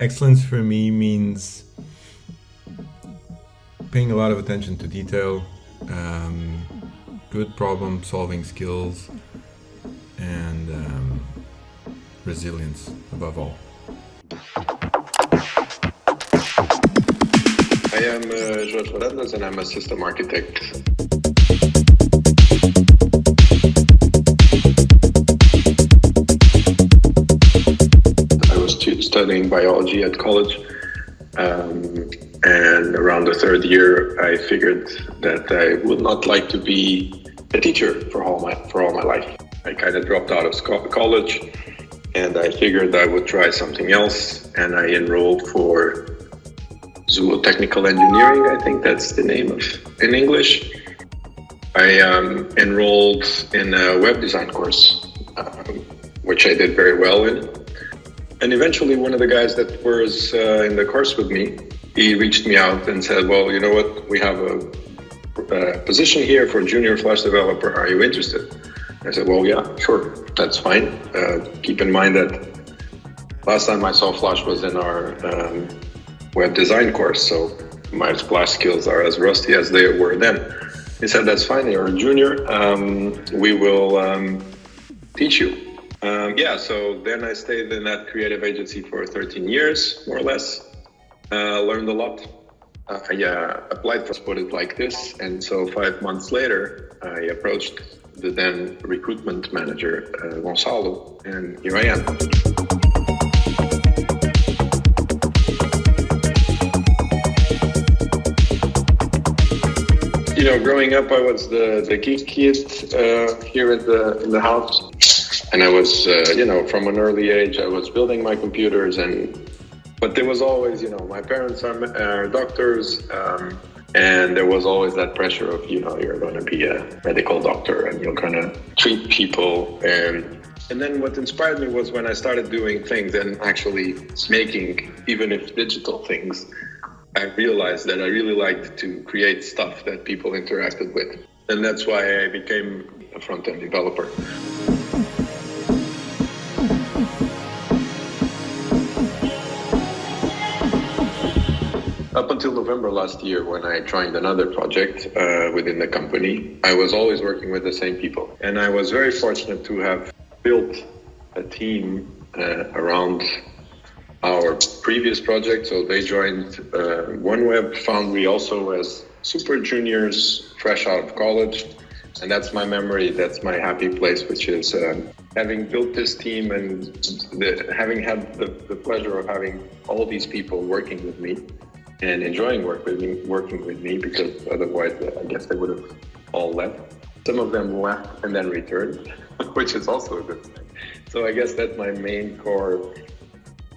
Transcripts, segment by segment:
Excellence for me means paying a lot of attention to detail, good problem solving skills, and resilience above all. I am Jorge and I'm a system architect. I was studying biology at college, and around the third year I figured that I would not like to be a teacher for all my life. I kind of dropped out of college, and I figured I would try something else, and I enrolled for zootechnical engineering. I think that's the name in English. I enrolled in a web design course, which I did very well in. And eventually one of the guys that was in the course with me, he reached me out and said, well, you know what, we have a position here for junior Flash developer. Are you interested? I said, well, yeah, sure, that's fine. Keep in mind that last time I saw Flash was in our web design course, so my Flash skills are as rusty as they were then. He said, that's fine, you're a junior, we will teach you. So then I stayed in that creative agency for 13 years, more or less. Learned a lot. I applied for, put it like this, and so 5 months later, I approached the then recruitment manager, Gonçalo, and here I am. You know, growing up, I was the geek kid here in the house. And I was, from an early age, I was building my computers, but there was always, my parents are doctors, and there was always that pressure of, you're going to be a medical doctor and you're going to treat people. And then what inspired me was when I started doing things and actually making, even if digital things, I realized that I really liked to create stuff that people interacted with. And that's why I became a front-end developer. Up until November last year, when I joined another project within the company, I was always working with the same people. And I was very fortunate to have built a team around our previous project. So they joined OneWeb Foundry also as super juniors, fresh out of college. And that's my memory, that's my happy place, which is having built this team and having had the pleasure of having all these people working with me and enjoying working with me, because otherwise I guess they would have all left. Some of them left and then returned, which is also a good thing. So I guess that's my main core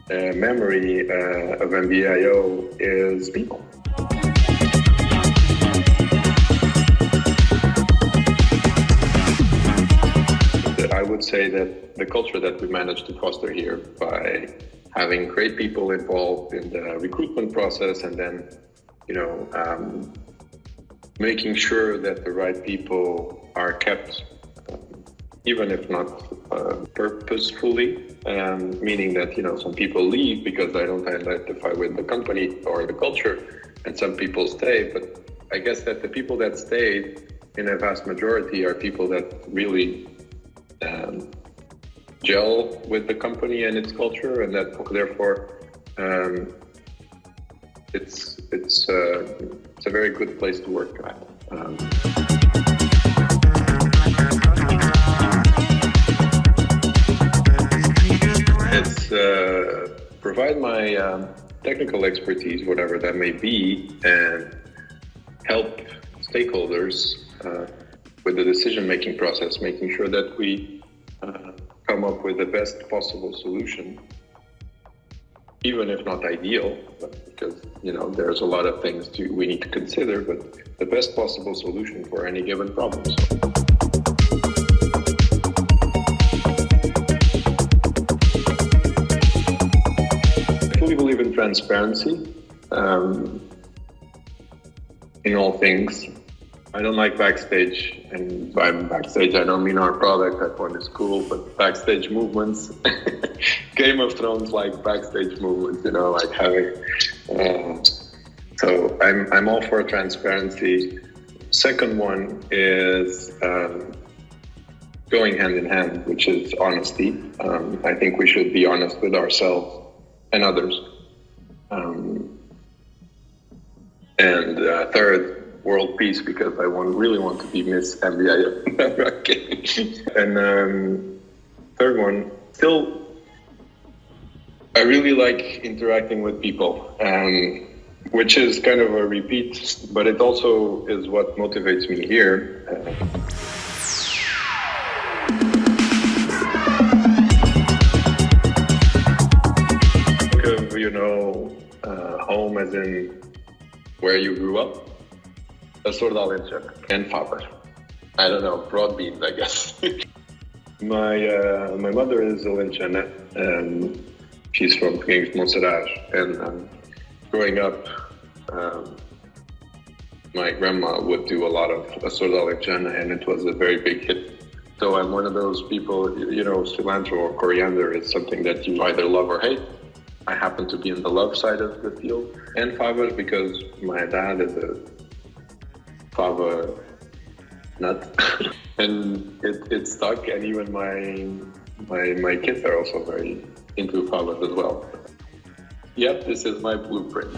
memory of MB.io is people. I would say that the culture that we managed to foster here by having great people involved in the recruitment process, and then, making sure that the right people are kept, even if not purposefully, meaning that, some people leave because they don't identify with the company or the culture, and some people stay. But I guess that the people that stayed in a vast majority are people that really gel with the company and its culture, and that therefore it's a very good place to work at. It's provide my technical expertise, whatever that may be, and help stakeholders with the decision-making process, making sure that we come up with the best possible solution, even if not ideal, because there's a lot of things we need to consider, but the best possible solution for any given problem. I fully believe in transparency in all things. I don't like backstage, and by backstage I don't mean our product. That one is cool, but backstage movements. Game of Thrones like backstage movements, like having. So I'm all for transparency. Second one is going hand in hand, which is honesty. I think we should be honest with ourselves and others. And third, world peace, because I really want to be Miss MB.io. And third one, still, I really like interacting with people, which is kind of a repeat, but it also is what motivates me here. Think of, home as in where you grew up. Açorda, alentejana, and favas. I don't know, broad beans, I guess. My mother is alentejana, and she's from Mercedes-Benzio. And growing up, my grandma would do a lot of açorda, alentejana, and it was a very big hit. So I'm one of those people, cilantro or coriander is something that you either love or hate. I happen to be in the love side of the field. And favas, because my dad is a fava nut, and it stuck, and even my kids are also very into favas as well. Yep, this is my blueprint.